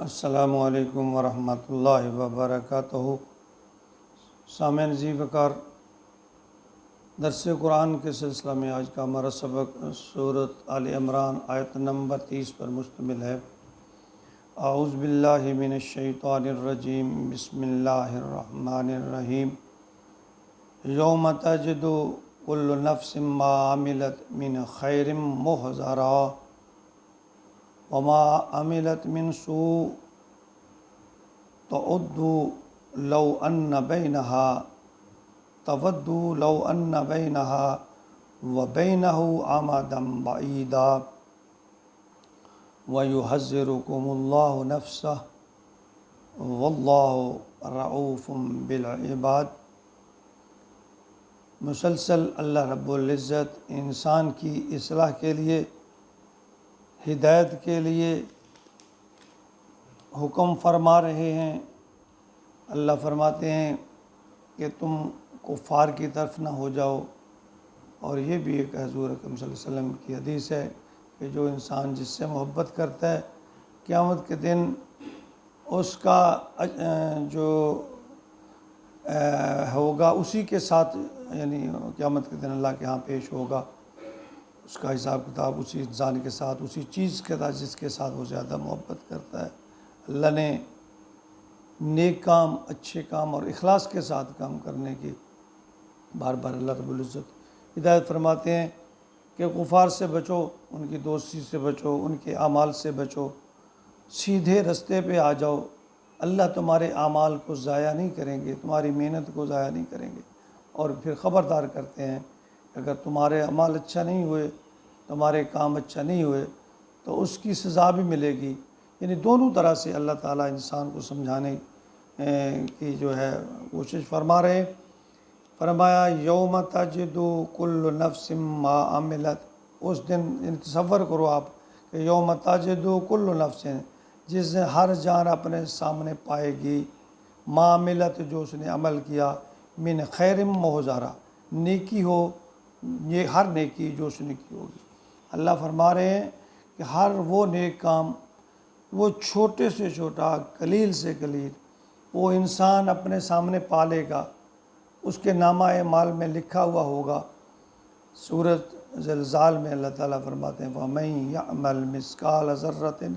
السلام علیکم ورحمۃ اللہ وبرکاتہ۔ سامعین ذی وقار، درس قرآن کے سلسلہ میں آج کا ہمارا سبق سورۃ آل عمران آیت نمبر 30 پر مشتمل ہے۔ اعوذ باللہ من الشیطان الرجیم، بسم اللہ الرحمن الرحیم۔ یوم تجد کل نفس ما عملت من خیر محضرا وما عملت من سوء تود لو ان بینہا وبینہ امدا بعیدا ویحذرکم اللہ نفسہ واللہ رؤوف بالعباد۔ مسلسل اللہ رب العزت انسان کی اصلاح کے لیے، ہدایت کے لیے حکم فرما رہے ہیں۔ اللہ فرماتے ہیں کہ تم کفار کی طرف نہ ہو جاؤ، اور یہ بھی ایک حضور اکرم صلی اللہ علیہ وسلم کی حدیث ہے کہ جو انسان جس سے محبت کرتا ہے، قیامت کے دن اس کا جو ہوگا اسی کے ساتھ، یعنی قیامت کے دن اللہ کے ہاں پیش ہوگا، اس کا حساب کتاب اسی انسان کے ساتھ، اسی چیز کے ساتھ جس کے ساتھ وہ زیادہ محبت کرتا ہے۔ اللہ نے نیک کام، اچھے کام اور اخلاص کے ساتھ کام کرنے کی بار بار اللہ رب العزت ہدایت فرماتے ہیں کہ کفار سے بچو، ان کی دوستی سے بچو، ان کے اعمال سے بچو، سیدھے رستے پہ آ جاؤ۔ اللہ تمہارے اعمال کو ضائع نہیں کریں گے، تمہاری محنت کو ضائع نہیں کریں گے، اور پھر خبردار کرتے ہیں کہ اگر تمہارے اعمال اچھا نہیں ہوئے، تمہارے کام اچھا نہیں ہوئے تو اس کی سزا بھی ملے گی۔ یعنی دونوں طرح سے اللہ تعالیٰ انسان کو سمجھانے کی جو ہے کوشش فرما رہے۔ فرمایا یوم تجد کل نفس ما عملت، اس دن تصور کرو آپ کہ یوم تجد کل نفس، جس دن ہر جان اپنے سامنے پائے گی، ما عملت جو اس نے عمل کیا، من خیر محضرا، نیکی ہو، یہ ہر نیکی جو اس نے کی ہوگی۔ اللہ فرما رہے ہیں کہ ہر وہ نیک کام، وہ چھوٹے سے چھوٹا، قلیل سے قلیل، وہ انسان اپنے سامنے پالے گا، اس کے نامہ اعمال میں لکھا ہوا ہوگا۔ سورۃ زلزال میں اللہ تعالیٰ فرماتے ہیں وَمَن يَعْمَلْ مِثْقَالَ ذَرَّةٍ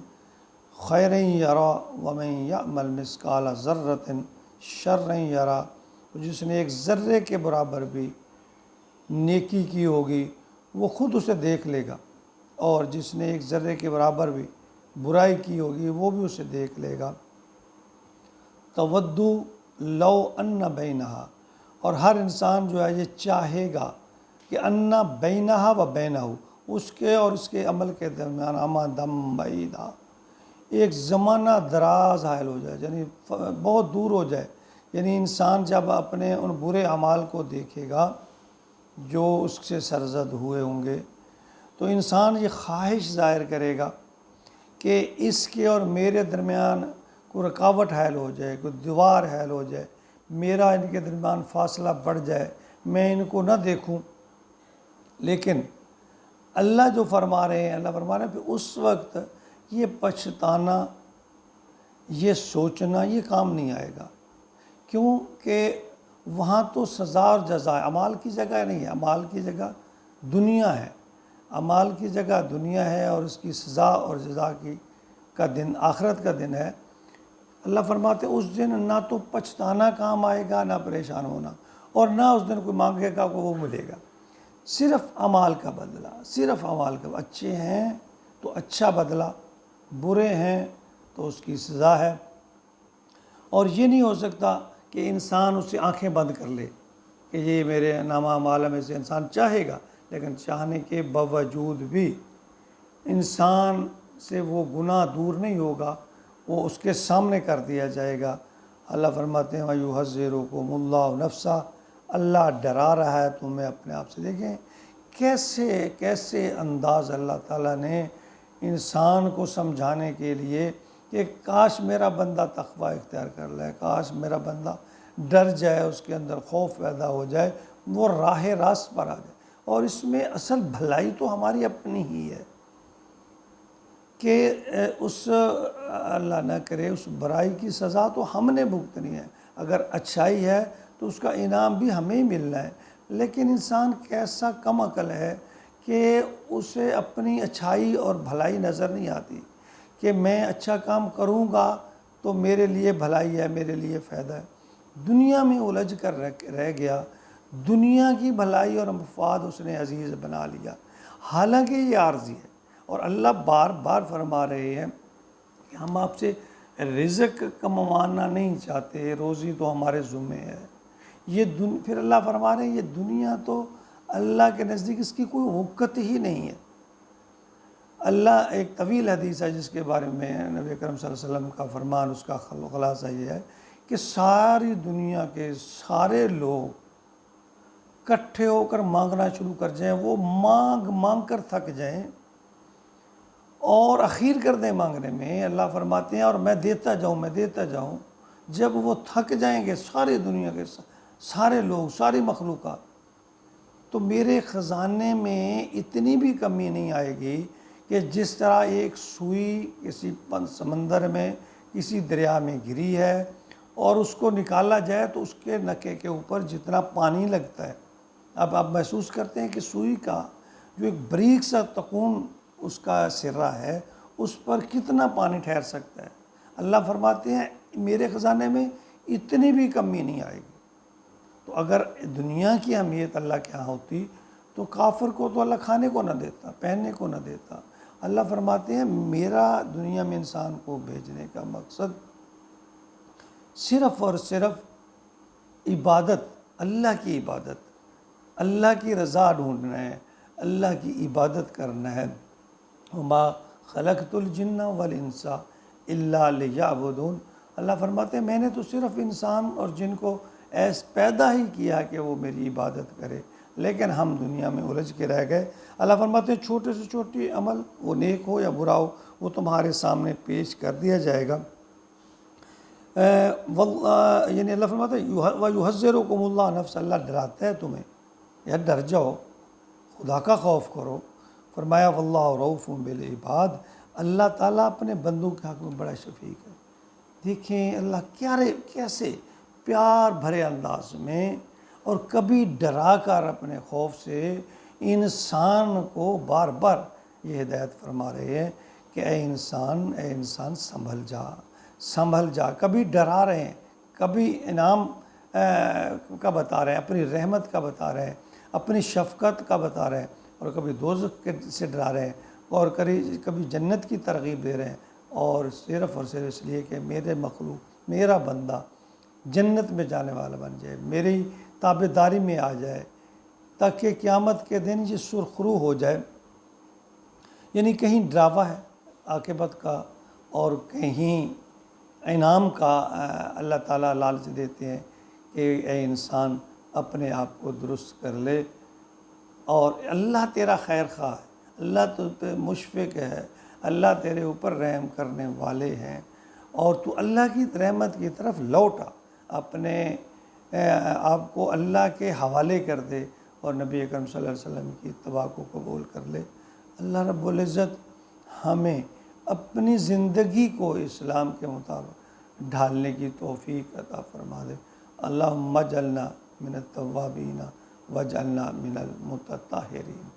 خَيْرًا يَرَهُ وَمَن يَعْمَلْ مِثْقَالَ ذَرَّةٍ شَرًّا يَرَهُ، جس نے ایک ذرے کے برابر بھی نیکی کی ہوگی وہ خود اسے دیکھ لے گا، اور جس نے ایک ذرے کے برابر بھی برائی کی ہوگی وہ بھی اسے دیکھ لے گا۔ تودو لو ان بینہا، اور ہر انسان جو ہے یہ چاہے گا کہ ان بینہا و بینہ، اس کے اور اس کے عمل کے درمیان امدم بعیدا، ایک زمانہ دراز حائل ہو جائے، یعنی بہت دور ہو جائے۔ یعنی انسان جب اپنے ان برے اعمال کو دیکھے گا جو اس سے سرزد ہوئے ہوں گے، تو انسان یہ خواہش ظاہر کرے گا کہ اس کے اور میرے درمیان کوئی رکاوٹ حائل ہو جائے، کوئی دیوار حائل ہو جائے، میرا ان کے درمیان فاصلہ بڑھ جائے، میں ان کو نہ دیکھوں۔ لیکن اللہ جو فرما رہے ہیں، اللہ فرما رہے ہیں کہ اس وقت یہ پچھتانا، یہ سوچنا، یہ کام نہیں آئے گا۔ کیوں کہ وہاں تو سزا اور جزا ہے، اعمال کی جگہ نہیں ہے، اعمال کی جگہ دنیا ہے، اعمال کی جگہ دنیا ہے، اور اس کی سزا اور جزا کا دن آخرت کا دن ہے۔ اللہ فرماتے اس دن نہ تو پچھتانا کام آئے گا، نہ پریشان ہونا، اور نہ اس دن کوئی مانگے گا کو وہ ملے گا۔ صرف اعمال کا بدلہ، صرف اعمال کا، اچھے ہیں تو اچھا بدلہ، برے ہیں تو اس کی سزا ہے۔ اور یہ نہیں ہو سکتا کہ انسان اس سے آنکھیں بند کر لے کہ یہ میرے نامہ اعمال میں سے، انسان چاہے گا لیکن چاہنے کے باوجود بھی انسان سے وہ گناہ دور نہیں ہوگا، وہ اس کے سامنے کر دیا جائے گا۔ اللہ فرماتے ہیں وَيُحَذِّرُكُمُ اللَّهُ نَفْسَهُ، اللہ ڈرا رہا ہے تمہیں اپنے آپ سے۔ دیکھیں کیسے انداز اللہ تعالیٰ نے انسان کو سمجھانے کے لیے کہ کاش میرا بندہ تقوی اختیار کر لے، کاش میرا بندہ ڈر جائے، اس کے اندر خوف پیدا ہو جائے، وہ راہ راست پر آ جائے۔ اور اس میں اصل بھلائی تو ہماری اپنی ہی ہے۔ کہ اس اللہ نہ کرے اس برائی کی سزا تو ہم نے بھگتنی ہے، اگر اچھائی ہے تو اس کا انعام بھی ہمیں ہی ملنا ہے۔ لیکن انسان کیسا کم عقل ہے کہ اسے اپنی اچھائی اور بھلائی نظر نہیں آتی کہ میں اچھا کام کروں گا تو میرے لیے بھلائی ہے، میرے لیے فائدہ ہے۔ دنیا میں الجھ کر رہ گیا، دنیا کی بھلائی اور مفاد اس نے عزیز بنا لیا، حالانکہ یہ عارضی ہے۔ اور اللہ بار بار فرما رہے ہیں کہ ہم آپ سے رزق کموانا نہیں چاہتے، روزی تو ہمارے ذمہ ہے۔ پھر اللہ فرما رہے ہیں یہ دنیا تو اللہ کے نزدیک اس کی کوئی وقت ہی نہیں ہے۔ اللہ ایک طویل حدیث ہے جس کے بارے میں نبی اکرم صلی اللہ علیہ وسلم کا فرمان، اس کا خلاصہ یہ ہے کہ ساری دنیا کے سارے لوگ کٹھے ہو کر مانگنا شروع کر جائیں، وہ مانگ مانگ کر تھک جائیں اور اخیر کر دیں مانگنے میں، اللہ فرماتے ہیں اور میں دیتا جاؤں۔ جب وہ تھک جائیں گے ساری دنیا کے سارے لوگ، ساری مخلوقات، تو میرے خزانے میں اتنی بھی کمی نہیں آئے گی کہ جس طرح ایک سوئی کسی سمندر میں کسی دریا میں گری ہے اور اس کو نکالا جائے تو اس کے نکے کے اوپر جتنا پانی لگتا ہے، اب آپ محسوس کرتے ہیں کہ سوئی کا جو ایک بریک سا تکون اس کا سرہ ہے، اس پر کتنا پانی ٹھہر سکتا ہے۔ اللہ فرماتے ہیں میرے خزانے میں اتنی بھی کمی نہیں آئے گی۔ تو اگر دنیا کی اہمیت اللہ کے ہاں ہوتی تو کافر کو تو اللہ کھانے کو نہ دیتا، پہننے کو نہ دیتا۔ اللہ فرماتے ہیں میرا دنیا میں انسان کو بھیجنے کا مقصد صرف اور صرف عبادت، اللہ کی عبادت، اللہ کی رضا ڈھونڈنا ہے، اللہ کی عبادت کرنا ہے۔ وما خلقت الجن والانس الا لیعبدون۔ اللہ فرماتے ہیں میں نے تو صرف انسان اور جن کو پیدا ہی کیا کہ وہ میری عبادت کرے، لیکن ہم دنیا میں الجھ کے رہ گئے۔ اللہ فرماتے ہیں چھوٹے سے چھوٹی عمل، وہ نیک ہو یا برا ہو، وہ تمہارے سامنے پیش کر دیا جائے گا۔ یعنی اللہ فرماتا ہے وَيُحَذِّرُكُمُ اللَّهُ نَفْسَ، اللہ ڈراتا ہے تمہیں، یا ڈر جاؤ، خدا کا خوف کرو۔ فرمایا وَاللَّهُ رَءُوفٌ بِالْعِبَادِ، اللہ تعالیٰ اپنے بندوں کے حق میں بڑا شفیق ہے۔ دیکھیں اللہ کیسے پیار بھرے انداز میں اور کبھی ڈرا کر اپنے خوف سے انسان کو بار بار یہ ہدایت فرما رہے ہیں کہ اے انسان سنبھل جا۔ کبھی ڈرا رہے ہیں، کبھی انعام کا بتا رہے ہیں، اپنی رحمت کا بتا رہے ہیں، اپنی شفقت کا بتا رہے ہیں، اور کبھی دوزخ سے ڈرا رہے ہیں، اور کبھی جنت کی ترغیب دے رہے ہیں، اور صرف اس لیے کہ میرے مخلوق، میرا بندہ جنت میں جانے والا بن جائے، میری تابعداری میں آ جائے، تاکہ قیامت کے دن یہ سرخرو ہو جائے۔ یعنی کہیں ڈراوا ہے عاقبت کا اور کہیں انعام کا۔ اللہ تعالیٰ لالچ دیتے ہیں کہ اے انسان اپنے آپ کو درست کر لے، اور اللہ تیرا خیر خواہ ہے، اللہ تو پہ مشفق ہے، اللہ تیرے اوپر رحم کرنے والے ہیں، اور تو اللہ کی رحمت کی طرف لوٹا، اپنے آپ کو اللہ کے حوالے کر دے اور نبی اکرم صلی اللہ علیہ وسلم کی اتباع کو قبول کر لے۔ اللہ رب العزت ہمیں اپنی زندگی کو اسلام کے مطابق ڈھالنے کی توفیق عطا فرما دے۔ اللہم اجعلنا من التوابین واجعلنا من المتطہرین۔